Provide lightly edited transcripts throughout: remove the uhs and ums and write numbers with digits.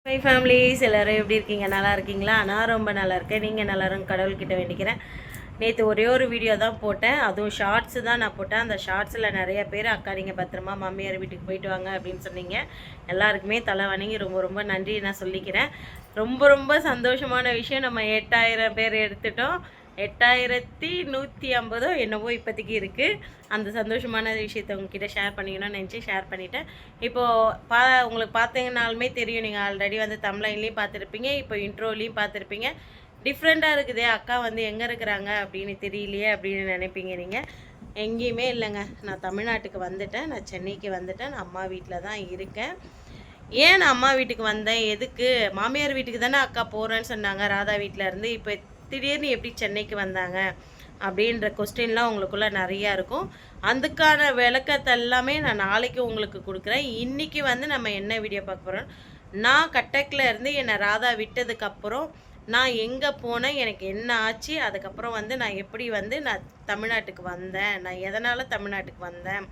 My families எல்லோரும் எப்படி இருக்கீங்க? நல்லா இருக்கீங்களா? நான் ரொம்ப நல்லா இருக்கேன். நீங்கள் நல்லாரும் கடவுள்கிட்ட வேண்டிக்கிறேன். நேற்று ஒரே ஒரு வீடியோ தான் போட்டேன், அதுவும் ஷார்ட்ஸு தான் நான் போட்டேன். அந்த ஷார்ட்ஸில் நிறைய பேர் அக்கா நீங்கள் பத்திரமா மாமியார் வீட்டுக்கு போயிட்டு வாங்க அப்படின்னு சொன்னீங்க. எல்லாருக்குமே தலை வணங்கி ரொம்ப ரொம்ப நன்றி நான் சொல்லிக்கிறேன். ரொம்ப ரொம்ப சந்தோஷமான விஷயம், நம்ம 8000 பேர் எடுத்துட்டோம். 8150 என்னவோ இப்போதைக்கு இருக்குது. அந்த சந்தோஷமான விஷயத்தை உங்ககிட்ட ஷேர் பண்ணிக்கணும்னு நினச்சி ஷேர் பண்ணிவிட்டேன். இப்போது உங்களுக்கு பார்த்தீங்கனாலுமே தெரியும், நீங்கள் ஆல்ரெடி வந்து தம்ப்லைன்லேயும் பார்த்துருப்பீங்க, இப்போ இன்ட்ரோலையும் பார்த்துருப்பீங்க. டிஃப்ரெண்ட்டாக இருக்குதே, அக்கா வந்து எங்கே இருக்கிறாங்க அப்படின்னு தெரியலையே அப்படின்னு நினைப்பீங்க நீங்கள். எங்கேயுமே இல்லைங்க, நான் தமிழ்நாட்டுக்கு வந்துட்டேன், நான் சென்னைக்கு வந்துட்டேன், நான் அம்மா வீட்டில் தான் இருக்கேன். ஏன் நான் அம்மா வீட்டுக்கு வந்தேன், எதுக்கு? மாமியார் வீட்டுக்கு தானே அக்கா போகிறேன்னு சொன்னாங்க ராதா வீட்டில் இருந்து. இப்போ திடீர்னு எப்படி சென்னைக்கு வந்தாங்க அப்படின்ற கொஸ்டின்லாம் உங்களுக்குள்ளே நிறையா இருக்கும். அதுக்கான விளக்கத்தை எல்லாமே நான் நாளைக்கு உங்களுக்கு கொடுக்குறேன். இன்றைக்கி வந்து நம்ம என்ன வீடியோ பார்க்க போகிறோம், நான் கட்டக்கில் இருந்து என்னை ராதா விட்டதுக்கப்புறம் நான் எங்கே போனேன், எனக்கு என்ன ஆச்சு, அதுக்கப்புறம் வந்து நான் எப்படி வந்து நான் தமிழ்நாட்டுக்கு வந்தேன், நான் எதனால் தமிழ்நாட்டுக்கு வந்தேன்,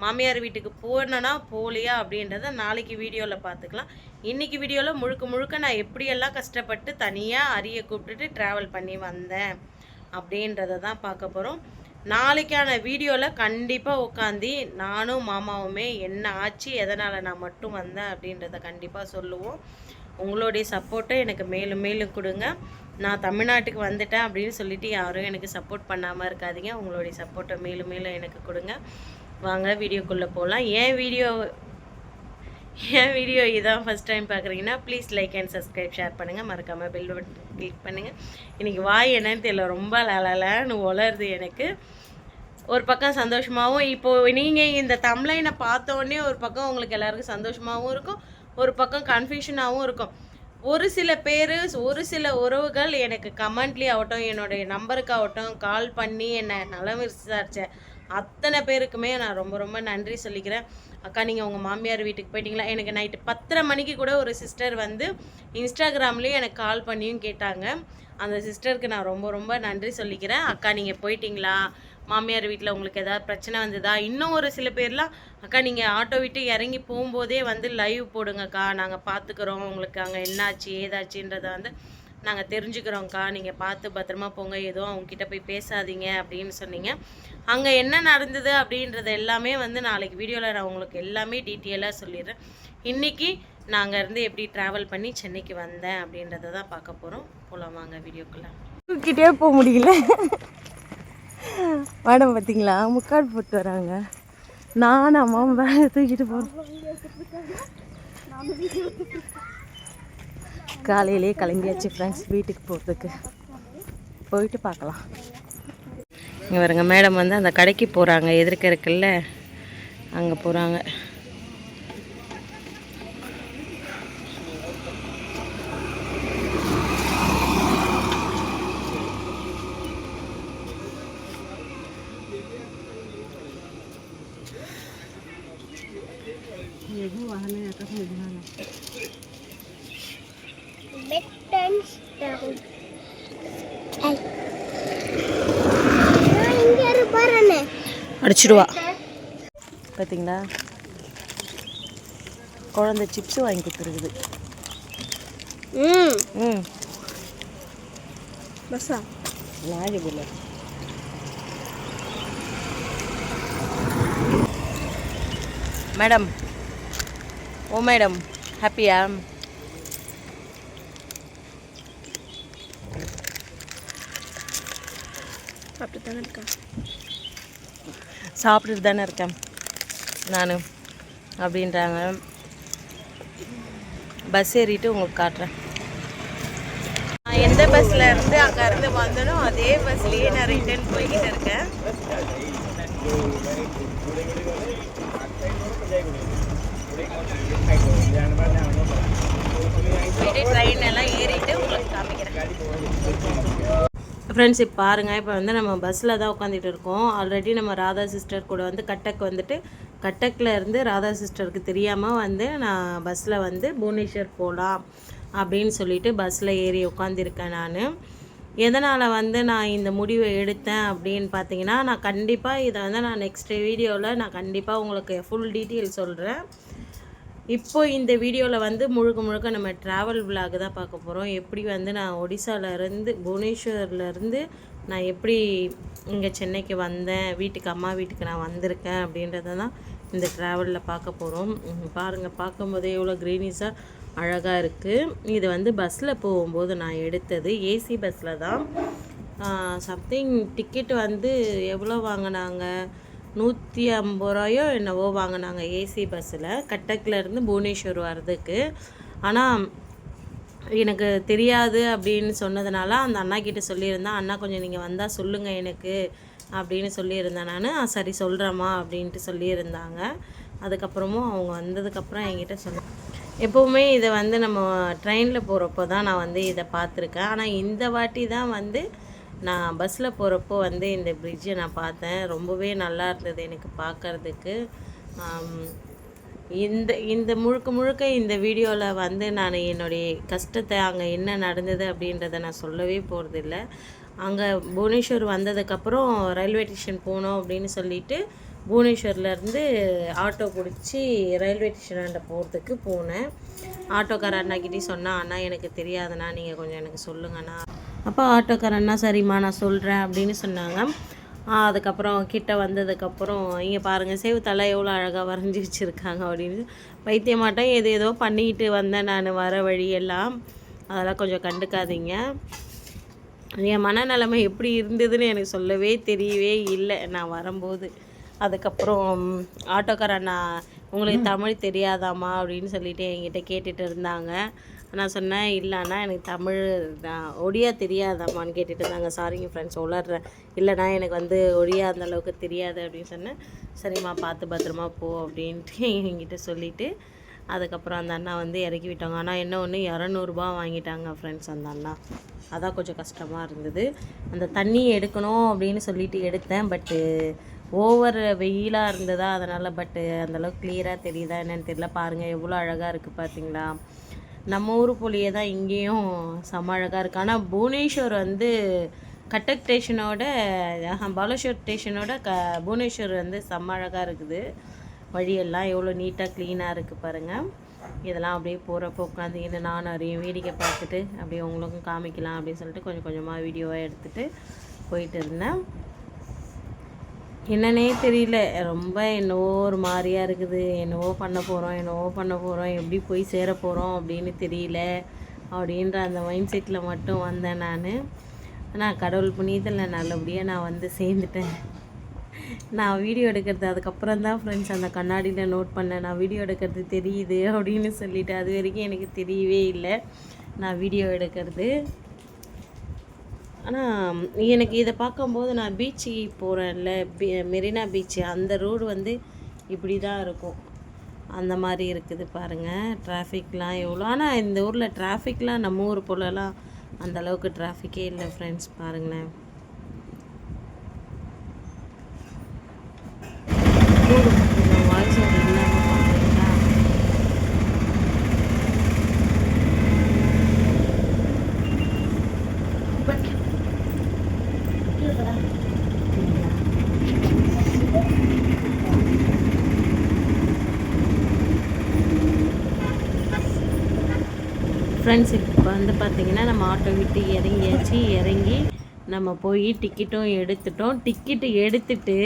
மாமியார் வீட்டுக்கு போனேன்னா போகலையா அப்படின்றத நாளைக்கு வீடியோவில் பார்த்துக்கலாம். இன்றைக்கி வீடியோவில் முழுக்க முழுக்க நான் எப்படியெல்லாம் கஷ்டப்பட்டு தனியாக அரியை கூப்பிட்டுட்டு ட்ராவல் பண்ணி வந்தேன் அப்படின்றத தான் பார்க்க போகிறோம். நாளைக்கான வீடியோவில் கண்டிப்பாக உட்காந்து நானும் மாமாவுமே என்ன ஆச்சு, எதனால் நான் மட்டும் வந்தேன் அப்படின்றத கண்டிப்பாக சொல்லுவோம். உங்களுடைய சப்போர்ட்டை எனக்கு மேலும் மேலும் கொடுங்க. நான் தமிழ்நாட்டுக்கு வந்துட்டேன் அப்படின்னு சொல்லிட்டு யாரும் எனக்கு சப்போர்ட் பண்ணாமல் இருக்காதீங்க. உங்களுடைய சப்போர்ட்டை மேலும் மேலும் எனக்கு கொடுங்க. வாங்க வீடியோக்குள்ளே போகலாம். என் வீடியோ இதான் ஃபஸ்ட் டைம் பார்க்குறீங்கன்னா please like and subscribe, share பண்ணுங்கள், மறக்காமல் பெல் பட்டன் கிளிக் பண்ணுங்கள். இன்றைக்கி வாய் என்னன்னு தெரியல, ரொம்ப லலன்னு உளருது எனக்கு. ஒரு பக்கம் சந்தோஷமாகவும், இப்போது நீங்கள் இந்த தம்ப்லைனை பார்த்தோன்னே ஒரு பக்கம் உங்களுக்கு எல்லாருக்கும் சந்தோஷமாகவும் இருக்கும், ஒரு பக்கம் கன்ஃபியூஷனாகவும் இருக்கும். ஒரு சில பேர், ஒரு சில உறவுகள் எனக்கு கமெண்ட்லேயே ஆகட்டும், என்னுடைய நம்பருக்காகட்டும் கால் பண்ணி என்னை நலம் விசாரித்த அத்தனை பேருக்குமே நான் ரொம்ப ரொம்ப நன்றி சொல்லிக்கிறேன். அக்கா நீங்கள் உங்கள் மாமியார் வீட்டுக்கு போயிட்டீங்களா? எனக்கு நைட்டு 10:30 மணிக்கு கூட ஒரு சிஸ்டர் வந்து இன்ஸ்டாகிராம்லேயும் எனக்கு கால் பண்ணியும் கேட்டாங்க. அந்த சிஸ்டருக்கு நான் ரொம்ப ரொம்ப நன்றி சொல்லிக்கிறேன். அக்கா நீங்கள் போயிட்டீங்களா, மாமியார் வீட்டில் உங்களுக்கு ஏதாவது பிரச்சனை வந்ததா? இன்னும் ஒரு சில பேர்லாம் அக்கா நீங்கள் ஆட்டோ விட்டு இறங்கி போகும்போதே வந்து லைவ் போடுங்கக்கா, நாங்கள் பார்த்துக்குறோம், உங்களுக்கு அங்கே என்னாச்சு ஏதாச்சுன்றதை வந்து நாங்கள் தெரிஞ்சுக்கிறோங்க்கா, நீங்கள் பார்த்து பத்திரமா போங்க, எதுவும் அவங்கக்கிட்ட போய் பேசாதீங்க அப்படின்னு சொன்னீங்க. அங்கே என்ன நடந்தது அப்படின்றது எல்லாமே வந்து நாளைக்கு வீடியோவில் நான் உங்களுக்கு எல்லாமே டீட்டெயிலாக சொல்லிடுறேன். இன்றைக்கி நாங்கள் இருந்து எப்படி ட்ராவல் பண்ணி சென்னைக்கு வந்தேன் அப்படின்றத தான் பார்க்க போகிறோம். போகலாம் வாங்க வீடியோக்குள்ளே. தூக்கிட்டே போக முடியல. மேடம் பார்த்தீங்களா, முக்காடு போட்டு வராங்க. நானும் அம்மாவும் பேக தூக்கிட்டு போகிறோம். காலையிலே கிளம்பியாச்சு ஃப்ரெண்ட்ஸ், வீட்டுக்கு போகிறதுக்கு. போயிட்டு பார்க்கலாம். இங்கே வருங்க, மேடம் வந்து அந்த கடைக்கு போகிறாங்க, எதிர்க்க இருக்குல்ல அங்கே போகிறாங்க. அடிச்சிடுவா பார்த்தீங்களா, குழந்தை சிப்ஸ் வாங்கி கொடுத்துருக்குது. பஸ்ஸா நாகபுரில் மேடம். ஓ மேடம், ஹாப்பியா? சாப்பிட்டு தானே இருக்கேன், சாப்பிட்டுட்டு தானே இருக்கேன் நான் அப்படின்றாங்க. பஸ் ஏறிட்டு உங்களுக்கு காட்டுறேன். நான் எந்த பஸ்ஸில் இருந்து அங்கே இருந்து வந்தனோ அதே பஸ்லேயே நான் ரிட்டர்ன் போய்கிட்டு இருக்கேன். போயிட்டு ட்ரெயின் எல்லாம் ஏறிட்டு உங்களுக்கு காமிக்கிறேன். ஃப்ரெண்ட்ஸ் இப்போ பாருங்கள், இப்போ வந்து நம்ம பஸ்ஸில் தான் உட்காந்துட்டு இருக்கோம். ஆல்ரெடி நம்ம ராதா சிஸ்டர் கூட வந்து கட்டக் வந்துட்டு, கட்டக்கில் இருந்து ராதா சிஸ்டருக்கு தெரியாமல் வந்து நான் பஸ்ஸில் வந்து புவனேஸ்வர் போகலாம் அப்படின்னு சொல்லிட்டு பஸ்ஸில் ஏறி உட்காந்துருக்கேன். நான் எதனால் வந்து நான் இந்த முடிவை எடுத்தேன் அப்படின்னு பார்த்தீங்கன்னா, நான் கண்டிப்பாக இதை வந்து நான் நெக்ஸ்ட் வீடியோவில் நான் கண்டிப்பாக உங்களுக்கு ஃபுல் டீட்டெயில் சொல்கிறேன். இப்போ இந்த வீடியோவில் வந்து முழுக்க முழுக்க நம்ம ட்ராவல் விலாக் தான் பார்க்க போகிறோம். எப்படி வந்து நான் ஒடிசாவிலேருந்து புவனேஸ்வர்லேருந்து நான் எப்படி இங்கே சென்னைக்கு வந்தேன், அம்மா வீட்டுக்கு நான் வந்திருக்கேன் அப்படின்றத தான் இந்த ட்ராவலில் பார்க்க போகிறோம். பாருங்கள், பார்க்கும்போதே எவ்வளோ க்ரீனிஸாக அழகாக இருக்குது. இது வந்து பஸ்ஸில் போகும்போது நான் எடுத்தது, ஏசி பஸ்ஸில் தான். சம்திங் டிக்கெட் வந்து எவ்வளோ வாங்கினாங்க, 150 ரூபாயோ என்னவோ வாங்கினாங்க ஏசி பஸ்ஸில், கட்டக்லேருந்து புவனேஸ்வர் வர்றதுக்கு. ஆனால் எனக்கு தெரியாது அப்படின்னு சொன்னதுனால அந்த அண்ணா கிட்டே சொல்லியிருந்தேன். அண்ணா கொஞ்சம் நீங்கள் வந்தால் சொல்லுங்கள் எனக்கு அப்படின்னு சொல்லியிருந்தேன். நான் சரி சொல்கிறேம்மா அப்படின்ட்டு சொல்லியிருந்தாங்க. அதுக்கப்புறமும் அவங்க வந்ததுக்கப்புறம் என்கிட்ட சொன்னேன். எப்போவுமே இதை வந்து நம்ம ட்ரெயினில் போகிறப்போ தான் நான் வந்து இதை பார்த்துருக்கேன். ஆனால் இந்த வாட்டி தான் வந்து நான் பஸ்ஸில் போகிறப்போ வந்து இந்த பிரிட்ஜை நான் பார்த்தேன். ரொம்பவே நல்லா இருந்தது எனக்கு பார்க்குறதுக்கு. இந்த முழுக்க இந்த வீடியோவில் வந்து நான் என்னுடைய கஷ்டத்தை, அங்கே என்ன நடந்தது அப்படின்றத நான் சொல்லவே போகிறதில்ல. அங்கே புவனேஸ்வர் வந்ததுக்கப்புறம் ரயில்வே ஸ்டேஷன் போனோம் அப்படின்னு சொல்லிட்டு புவனேஸ்வர்லேருந்து ஆட்டோ பிடிச்சி ரயில்வே ஸ்டேஷனாண்ட போகிறதுக்கு போனேன். ஆட்டோக்கார அண்ணாக்கிட்டே சொன்னேன், அண்ணா எனக்கு தெரியாதுண்ணா, நீங்கள் கொஞ்சம் எனக்கு சொல்லுங்கண்ணா. அப்போ ஆட்டோக்கார அண்ணா சரிம்மா நான் சொல்கிறேன் அப்படின்னு சொன்னாங்க. அதுக்கப்புறம் கிட்ட வந்ததுக்கப்புறம் இங்கே பாருங்கள், சேவுத்தலை எவ்வளோ அழகாக வரைஞ்சி வச்சுருக்காங்க அப்படின்னு. பைத்தியமாட்டம் ஏதோ பண்ணிக்கிட்டு வந்தேன் நான் வர வழியெல்லாம். அதெல்லாம் கொஞ்சம் கண்டுக்காதீங்க. என் மனநிலைமை எப்படி இருந்ததுன்னு எனக்கு சொல்லவே தெரியவே இல்லை நான் வரும்போது. அதுக்கப்புறம் ஆட்டோக்கார அண்ணா, உங்களுக்கு தமிழ் தெரியாதாம்மா அப்படின்னு சொல்லிட்டு என்கிட்ட கேட்டுட்டு இருந்தாங்க. நான் சொன்னேன், இல்லைண்ணா எனக்கு தமிழ் ஒடியா தெரியாதாம்மான்னு கேட்டுட்டு இருந்தாங்க. சாரிங்க ஃப்ரெண்ட்ஸ், உளர்றேன். இல்லைண்ணா எனக்கு வந்து ஒடியா அந்த அளவுக்கு தெரியாது அப்படின்னு சொன்னேன். சரிம்மா பார்த்து பத்திரமா போ அப்படின்ட்டு என்கிட்ட சொல்லிவிட்டு அதுக்கப்புறம் அந்த அண்ணா வந்து இறக்கி விட்டாங்க. ஆனால் என்ன ஒன்று 200 வாங்கிட்டாங்க ஃப்ரெண்ட்ஸ் அந்த அண்ணா. அதான் கொஞ்சம் கஷ்டமாக இருந்தது. அந்த தண்ணி எடுக்கணும் அப்படின்னு சொல்லிட்டு எடுத்தேன். பட்டு ஓவர் வெயிலாக இருந்ததா அதனால். பட்டு அந்தளவுக்கு கிளியராக தெரியுதா என்னென்னு தெரியல. பாருங்கள் எவ்வளோ அழகாக இருக்குது பார்த்தீங்களா. நம்ம ஊர் போலியே தான் இங்கேயும் செம்ம அழகாக இருக்குது. ஆனால் புவனேஸ்வர் வந்து கட்டக் ஸ்டேஷனோட பாலேஸ்வர் ஸ்டேஷனோட புவனேஸ்வர் வந்து செம்ம அழகாக இருக்குது. வழியெல்லாம் எவ்வளோ நீட்டாக க்ளீனாக இருக்குது பாருங்கள். இதெல்லாம் அப்படியே போகிறப்போ உட்காந்திங்கன்னு நானும் அதையும் வேடிக்கை பார்த்துட்டு அப்படியே உங்களுக்கும் காமிக்கலாம் அப்படின்னு சொல்லிட்டு கொஞ்சம் கொஞ்சமாக வீடியோவாக எடுத்துகிட்டு போயிட்டு இருந்தேன். என்னன்னே தெரியல, ரொம்ப என்னவோ ஒரு மாதிரியாக இருக்குது. என்னவோ பண்ண போகிறோம், எப்படி போய் சேர போகிறோம் அப்படின்னு தெரியல அப்படின்ற அந்த மைண்ட் செட்டில் மட்டும் வந்தேன் நான். கடவுள் புண்ணியத்தில் நல்லபடியாக நான் வந்து சேர்ந்துட்டேன். நான் வீடியோ எடுக்கிறது அதுக்கப்புறம் தான் ஃப்ரெண்ட்ஸ் அந்த கண்ணாடியில் நோட் பண்ணேன். நான் வீடியோ எடுக்கிறது தெரியுது அப்படின்னு சொல்லிவிட்டு, அது வரைக்கும் எனக்கு தெரியவே இல்லை நான் வீடியோ எடுக்கிறது. ஆனால் எனக்கு இதை பார்க்கும்போது நான் பீச்சுக்கு போகிறேன்ல, மெரினா பீச்சு, அந்த ரோடு வந்து இப்படி தான் இருக்கும். அந்த மாதிரி இருக்குது பாருங்கள். டிராஃபிக்லாம் எவ்வளோ. ஆனால் இந்த ஊரில் டிராஃபிக்லாம் நம்ம ஊர் போலலாம் அந்தளவுக்கு டிராஃபிக்கே இல்லை ஃப்ரெண்ட்ஸ். பாருங்களேன், வாய்ஸ் ஓவர் இல்லாமல் பார்க்குறீங்களா. ஃப்ரெண்ட்ஸ், இப்போ வந்து பார்த்திங்கன்னா நம்ம ஆட்டோ விட்டு இறங்கி நம்ம போய் டிக்கெட்டும் எடுத்துட்டோம். டிக்கெட்டு எடுத்துட்டு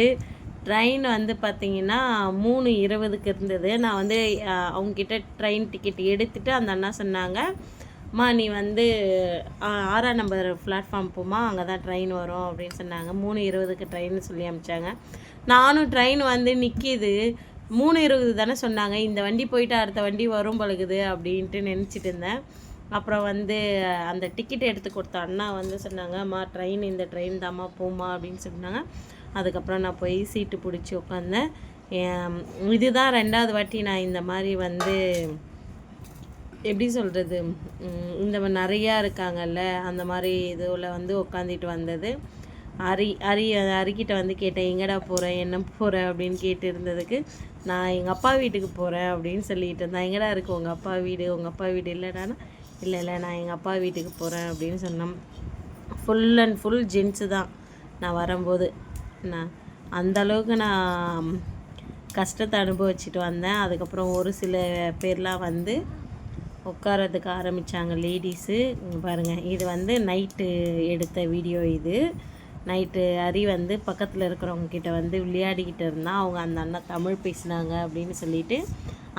ட்ரெயின் வந்து பார்த்திங்கன்னா 3:20க்கு இருந்தது. நான் வந்து அவங்கக்கிட்ட ட்ரெயின் டிக்கெட் எடுத்துகிட்டு அந்த அண்ணா சொன்னாங்க, அம்மா நீ வந்து 6ஆம் நம்பர் பிளாட்ஃபார்ம் போமா, அங்கே தான் ட்ரெயின் வரும் அப்படின்னு சொன்னாங்க. 3:20க்கு ட்ரெயின் சொல்லி அனுப்பிச்சாங்க. நானும் ட்ரெயின் வந்து நிற்கிது, 3:20 தானே சொன்னாங்க, இந்த வண்டி போயிட்டு அடுத்த வண்டி வரும் பழகுது அப்படின்ட்டு நினச்சிட்டு இருந்தேன். அப்புறம் வந்து அந்த டிக்கெட் எடுத்து கொடுத்த அண்ணா வந்து சொன்னாங்க, அம்மா இந்த ட்ரெயின் தாம்மா போமா அப்படின்னு சொன்னாங்க. அதுக்கப்புறம் நான் போய் சீட்டு பிடிச்சி உட்காந்தேன். இதுதான் 2வது வாட்டி நான் இந்த மாதிரி வந்து எப்படி சொல்கிறது, இந்த நிறையா இருக்காங்கல்ல அந்த மாதிரி இதில் வந்து உட்காந்துட்டு வந்தது. அரிக்கிட்ட வந்து கேட்டேன், எங்கடா போகிறேன் என்ன போகிறேன் அப்படின்னு கேட்டு இருந்ததுக்கு, நான் எங்கள் அப்பா வீட்டுக்கு போகிறேன் அப்படின்னு சொல்லிட்டு இருந்தேன். எங்கடா இருக்குது உங்கள் அப்பா வீடு இல்லைடானா, இல்லை நான் எங்கள் அப்பா வீட்டுக்கு போகிறேன் அப்படின்னு சொன்னேன். ஃபுல் அண்ட் ஃபுல் ஜென்ஸு தான் நான் வரும்போது. நான் அந்தளவுக்கு நான் கஷ்டத்தை அனுபவிச்சுட்டு வந்தேன். அதுக்கப்புறம் ஒரு சில பேர்லாம் வந்து உட்காரதுக்கு ஆரம்பித்தாங்க லேடிஸு. பாருங்கள், இது வந்து நைட்டு எடுத்த வீடியோ. இது நைட்டு ஹரி வந்து பக்கத்தில் இருக்கிறவங்க கிட்ட வந்து விளையாடிக்கிட்டு இருந்தால் அவங்க அந்த அண்ணா தமிழ் பேசினாங்க அப்படின்னு சொல்லிட்டு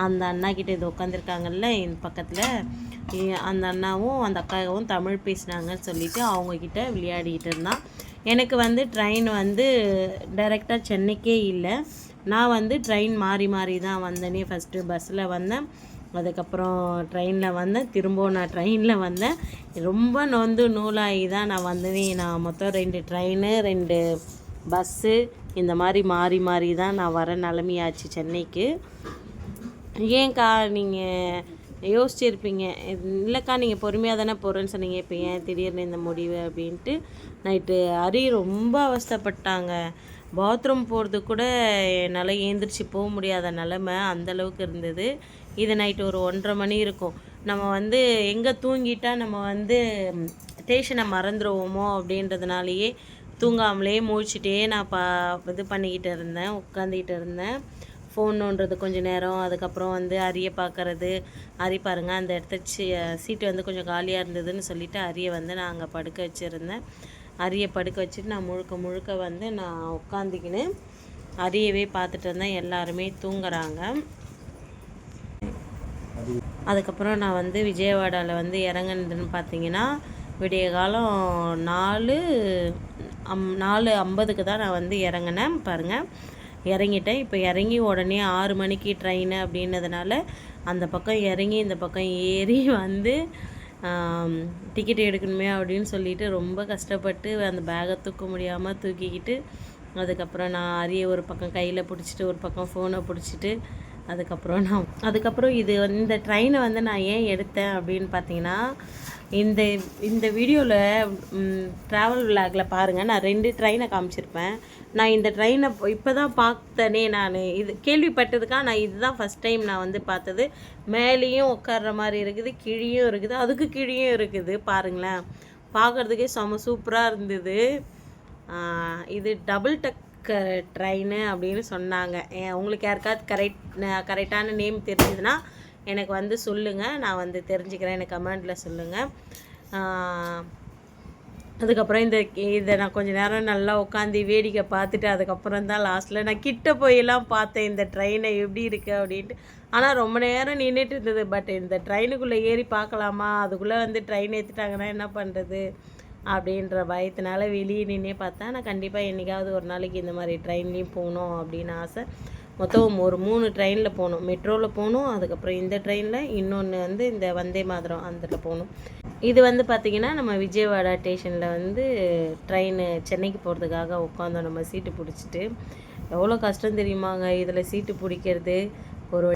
அந்த அண்ணா கிட்ட இது உட்காந்துருக்காங்கல்ல இந்த பக்கத்தில், அந்த அண்ணாவும் அந்த அக்காவும் தமிழ் பேசினாங்கன்னு சொல்லிட்டு அவங்கக்கிட்ட விளையாடிக்கிட்டு இருந்தான். எனக்கு வந்து ட்ரெயின் வந்து டைரெக்டாக சென்னைக்கே இல்லை, நான் வந்து ட்ரெயின் மாறி மாறி தான் வந்தேனே. ஃபஸ்ட்டு பஸ்ஸில் வந்தேன், அதுக்கப்புறம் ட்ரெயினில் வந்தேன், திரும்பவும் நான் ட்ரெயினில் வந்தேன். ரொம்ப நூலாகி தான் நான் வந்தேனே. நான் மொத்தம் 2 ட்ரெயின் 2 பஸ்ஸு இந்த மாதிரி மாறி மாறி தான் நான் வர நிலமையாச்சு சென்னைக்கு. ஏன்க்கா நீங்கள் யோசிச்சிருப்பீங்க, இல்லைக்கா நீங்கள் பொறுமையாக தானே போகிறேன்னு சொன்னீங்க, இப்போ ஏன் திடீர்னு இந்த முடிவு அப்படின்ட்டு. நைட்டு ஹரி ரொம்ப அவஸ்தைப்பட்டாங்க. பாத்ரூம் போகிறது கூட என்னால் ஏந்திரிச்சு போக முடியாத நிலமை அந்தளவுக்கு இருந்தது. இது நைட்டு ஒரு 1:30 மணி இருக்கும். நம்ம வந்து எங்கே தூங்கிட்டால் நம்ம வந்து ஸ்டேஷனை மறந்துடுவோமோ அப்படின்றதுனாலேயே தூங்காமலே முழிச்சிட்டே நான் இது பண்ணிக்கிட்டு இருந்தேன், உட்காந்துக்கிட்டு இருந்தேன். ஃபோன் நோண்டுறது கொஞ்சம் நேரம், அதுக்கப்புறம் வந்து அரியை பார்க்குறது. அரி பாருங்கள், அந்த இடத்த சீட்டு வந்து கொஞ்சம் காலியாக இருந்ததுன்னு சொல்லிவிட்டு அரியை வந்து நான் அங்கே படுக்க வச்சுருந்தேன். அரியை படுக்க வச்சுட்டு நான் முழுக்க வந்து நான் உட்காந்துக்கின்னு அரியவே பார்த்துட்டு இருந்தேன். எல்லாருமே தூங்குறாங்க. அதுக்கப்புறம் நான் வந்து விஜயவாடாவில் வந்து இறங்குனதுன்னு பார்த்தீங்கன்னா விடிய காலம் 4:50க்கு தான் நான் வந்து இறங்கினேன். பாருங்கள், இறங்கிட்டேன். இப்போ இறங்கி உடனே 6 மணிக்கு ட்ரெயின் அப்படின்னதுனால அந்த பக்கம் இறங்கி இந்த பக்கம் ஏறி வந்து டிக்கெட் எடுக்கணுமே அப்படின்னு சொல்லிட்டு ரொம்ப கஷ்டப்பட்டு அந்த பேகை தூக்க முடியாமல் தூக்கிக்கிட்டு, அதுக்கப்புறம் நான் அரிய ஒரு பக்கம் கையில் பிடிச்சிட்டு ஒரு பக்கம் ஃபோனை பிடிச்சிட்டு, அதுக்கப்புறம் இந்த ட்ரெயினை வந்து நான் ஏன் எடுத்தேன் அப்படின்னு பார்த்தீங்கன்னா, இந்த வீடியோவில் ட்ராவல் விளாகில் பாருங்கள், நான் 2 ட்ரெயினை காமிச்சிருப்பேன். நான் இந்த ட்ரெயினை இப்போ தான் பார்த்தனே. நான் இது கேள்விப்பட்டதுக்காக நான் இதுதான் ஃபஸ்ட் டைம் நான் வந்து பார்த்தது. மேலேயும் உட்கார்ற மாதிரி இருக்குது, கீழேயும் இருக்குது, அதுக்கு கீழேயும் இருக்குது. பாருங்களேன், பார்க்குறதுக்கே செம சூப்பராக இருந்தது. இது டபுள் டக் ட்ரெயின் அப்படின்னு சொன்னாங்க. உங்களுக்கு யாருக்காவது கரெக்டான நேம் தெரிஞ்சதுன்னா எனக்கு வந்து சொல்லுங்கள், நான் வந்து தெரிஞ்சுக்கிறேன், எனக்கு கமெண்டில் சொல்லுங்கள். அதுக்கப்புறம் இதை நான் கொஞ்சம் நேரம் நல்லா உட்காந்து வேடிக்கை பார்த்துட்டு அதுக்கப்புறம் தான் லாஸ்ட்டில் நான் கிட்ட போயெல்லாம் பார்த்தேன் இந்த ட்ரெயினை எப்படி இருக்குது அப்படின்ட்டு. ஆனால் ரொம்ப நேரம் நின்றுட்டு இருந்தது. பட் இந்த ட்ரெயினுக்குள்ளே ஏறி பார்க்கலாமா, அதுக்குள்ளே வந்து ட்ரெயின் ஏற்றிட்டாங்கன்னா என்ன பண்ணுறது அப்படின்ற பயத்தினால வெளியே நின்னே பார்த்தேன். நான் கண்டிப்பாக என்றைக்காவது ஒரு நாளைக்கு இந்த மாதிரி ட்ரெயின்லேயும் போகணும் அப்படின்னு ஆசை. மொத்தம் ஒரு 3 ட்ரெயினில் போகணும். மெட்ரோவில் போகணும், அதுக்கப்புறம் இந்த ட்ரெயினில், இன்னொன்று வந்து இந்த வந்தே மாதிரம் அதில் போகணும். இது வந்து பார்த்திங்கன்னா நம்ம விஜயவாடா ஸ்டேஷனில் வந்து ட்ரெயின் சென்னைக்கு போகிறதுக்காக உட்காந்தோம் நம்ம சீட்டு பிடிச்சிட்டு. எவ்வளோ கஷ்டம் தெரியுமாங்க இதில் சீட்டு பிடிக்கிறது. ஒரு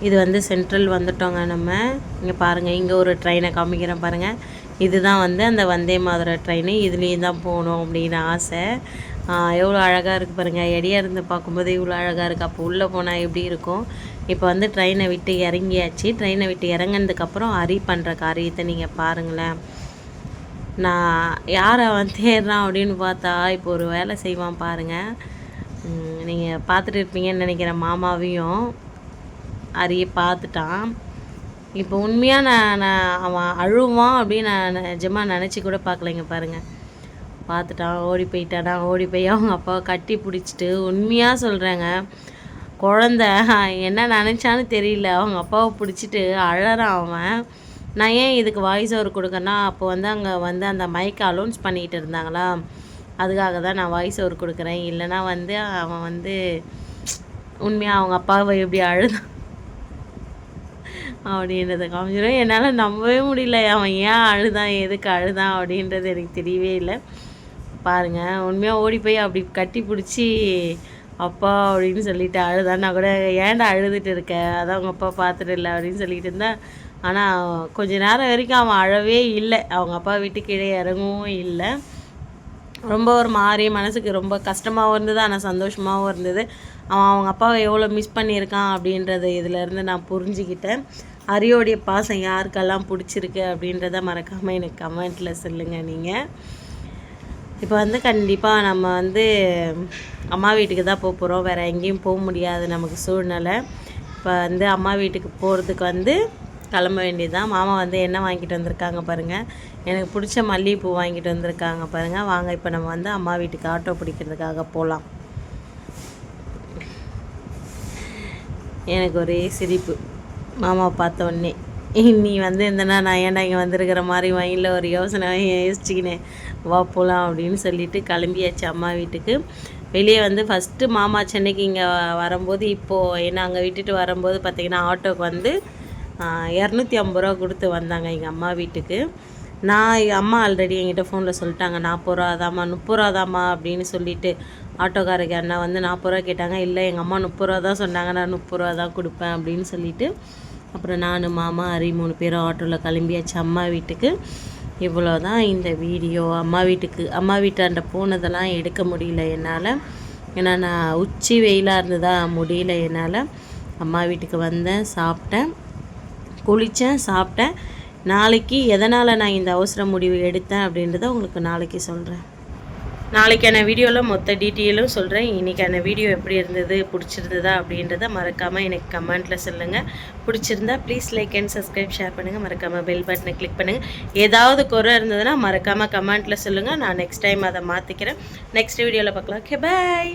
இது வந்து சென்ட்ரல் வந்துட்டோங்க நம்ம. இங்கே பாருங்கள், இங்கே ஒரு ட்ரெயினை காமிக்கிறேன் பாருங்கள். இதுதான் வந்து அந்த வந்தே மாதர ட்ரெயின். இதுலேயும் தான் போகணும் அப்படின்னு ஆசை. எவ்வளோ அழகாக இருக்குது பாருங்கள். எடியாக இருந்து பார்க்கும்போது இவ்வளோ அழகாக இருக்குது. அப்போ உள்ளே போனால் எப்படி இருக்கும். இப்போ வந்து ட்ரெயினை விட்டு இறங்கியாச்சு. ட்ரெயினை விட்டு இறங்கினதுக்கப்புறம் அரி பண்ணுற காரியத்தை நீங்கள் பாருங்களேன். நான் யாரை அவன் தேடுறான் அப்படின்னு பார்த்தா இப்போ ஒரு வேலை செய்வான் பாருங்கள். நீங்கள் பார்த்துட்டு இருப்பீங்கன்னு நினைக்கிறேன். மாமாவையும் அரியை பார்த்துட்டான். இப்போ உண்மையாக நான் அவன் அழுவான் அப்படின்னு நான் நிஜமாக நினச்சி கூட பார்க்கலைங்க பாருங்கள். பார்த்துட்டான், ஓடி போயிட்டானா. ஓடி போய் அவங்க அப்பாவை கட்டி பிடிச்சிட்டு, உண்மையாக சொல்கிறேங்க, குழந்த என்ன நினச்சான்னு தெரியல, அவங்க அப்பாவை பிடிச்சிட்டு அழறான் அவன். நான் ஏன் இதுக்கு வாய்ஸ் ஓவர் கொடுக்கறேன்னா, அப்போ வந்து அங்கே வந்து அந்த மைக்கை அலௌன்ஸ் பண்ணிகிட்டு இருந்தாங்களா, அதுக்காக தான் நான் வாய்ஸ் ஓவர் கொடுக்குறேன். இல்லைனா வந்து அவன் வந்து உண்மையாக அவங்க அப்பாவை எப்படி அழுதான் அப்படின்றத காமிச்சிடும். என்னால் நம்பவே முடியல, அவன் ஏன் அழுதான், எதுக்கு அழுதான் அப்படின்றது எனக்கு தெரியவே இல்லை. பாருங்கள், உண்மையாக ஓடி போய் அப்படி கட்டி பிடிச்சி அப்பா அப்படின்னு சொல்லிட்டு அழுதான். நான் கூட ஏன்டா அழுதுட்டு இருக்க, அதான் அவங்க அப்பா பார்த்துட்டு இல்லை அப்படின்னு சொல்லிட்டு இருந்தேன். ஆனால் கொஞ்ச நேரம் வரைக்கும் அவன் அழவே இல்லை, அவங்க அப்பா விட்டு கீழே இறங்கவும் இல்லை. ரொம்ப ஒரு மாதிரி மனசுக்கு ரொம்ப கஷ்டமாகவும் இருந்தது, ஆனால் சந்தோஷமாகவும் இருந்தது. அவன் அவங்க அப்பாவை எவ்வளோ மிஸ் பண்ணியிருக்கான் அப்படின்றத இதிலேருந்து நான் புரிஞ்சுக்கிட்டேன். அரியோடைய பாசம் யாருக்கெல்லாம் பிடிச்சிருக்கு அப்படின்றத மறக்காமல் எனக்கு கமெண்ட்டில் சொல்லுங்கள் நீங்கள். இப்போ வந்து கண்டிப்பாக நம்ம வந்து அம்மா வீட்டுக்கு தான் போக போகிறோம். வேறு எங்கேயும் போக முடியாது நமக்கு சூழ்நிலை. இப்போ வந்து அம்மா வீட்டுக்கு போகிறதுக்கு வந்து கிளம்ப வேண்டியதுதான். மாமா வந்து என்ன வாங்கிட்டு வந்திருக்காங்க பாருங்கள். எனக்கு பிடிச்ச மல்லிகைப்பூ வாங்கிட்டு வந்திருக்காங்க பாருங்கள். வாங்க இப்போ நம்ம வந்து அம்மா வீட்டுக்கு ஆட்டோ பிடிக்கிறதுக்காக போகலாம். எனக்கு ஒரே சிரிப்பு மாமாவை பார்த்த உடனே. நீ வந்து இருந்தனா நான் ஏன்டா இங்கே வந்திருக்கிற மாதிரி மைண்டில் ஒரு யோசனை யோசிச்சுக்கினேன். வா போகலாம் அப்படின்னு சொல்லிட்டு கிளம்பியாச்சு அம்மா வீட்டுக்கு. வெளியே வந்து ஃபஸ்ட்டு மாமா சென்னைக்கு இங்கே வரும்போது, இப்போது என்ன அங்கே விட்டுட்டு வரும்போது பார்த்திங்கன்னா ஆட்டோக்கு வந்து 250 ரூபா கொடுத்து வந்தாங்க எங்கள் அம்மா வீட்டுக்கு. நான் அம்மா ஆல்ரெடி என்கிட்ட ஃபோனில் சொல்லிட்டாங்க 40 ரூபா தாம்மா 30 ரூபா தாம்மா அப்படின்னு சொல்லிட்டு. ஆட்டோக்காரருக்கு அண்ணா வந்து 40 ரூபா கேட்டாங்க. இல்லை எங்கள் அம்மா 30 ரூபா தான் சொன்னாங்க, நான் 30 ரூபா தான் கொடுப்பேன் அப்படின்னு சொல்லிட்டு அப்புறம் நான் மாமா அரி 3 பேரும் ஆட்டோவில் கிளம்பியாச்சு அம்மா வீட்டுக்கு. இவ்வளோ தான் இந்த வீடியோ. அம்மா வீட்டாண்ட போனதெல்லாம் எடுக்க முடியல என்னால். ஏன்னா நான் உச்சி வெயிலாக இருந்ததா முடியல என்னால். அம்மா வீட்டுக்கு வந்தேன், சாப்பிட்டேன், குளித்தேன், சாப்பிட்டேன். நாளைக்கு எதனால் நான் இந்த அவசர முடிவு எடுத்தேன் அப்படின்றத உங்களுக்கு நாளைக்கு சொல்கிறேன். நாளைக்கான வீடியோவில் மொத்த டீட்டெயிலும் சொல்கிறேன். இன்றைக்கான வீடியோ எப்படி இருந்தது, பிடிச்சிருந்ததா அப்படின்றத மறக்காமல் எனக்கு கமெண்ட்டில் சொல்லுங்கள். பிடிச்சிருந்தா please like and subscribe, share பண்ணுங்கள். மறக்காமல் பெல் பட்டனை கிளிக் பண்ணுங்கள். ஏதாவது குறை இருந்ததுன்னா மறக்காமல் கமெண்ட்டில் சொல்லுங்கள். நான் நெக்ஸ்ட் டைம் அதை மாற்றிக்கிறேன். நெக்ஸ்ட் வீடியோவில் பார்க்கலாம். ஓகே, பாய்.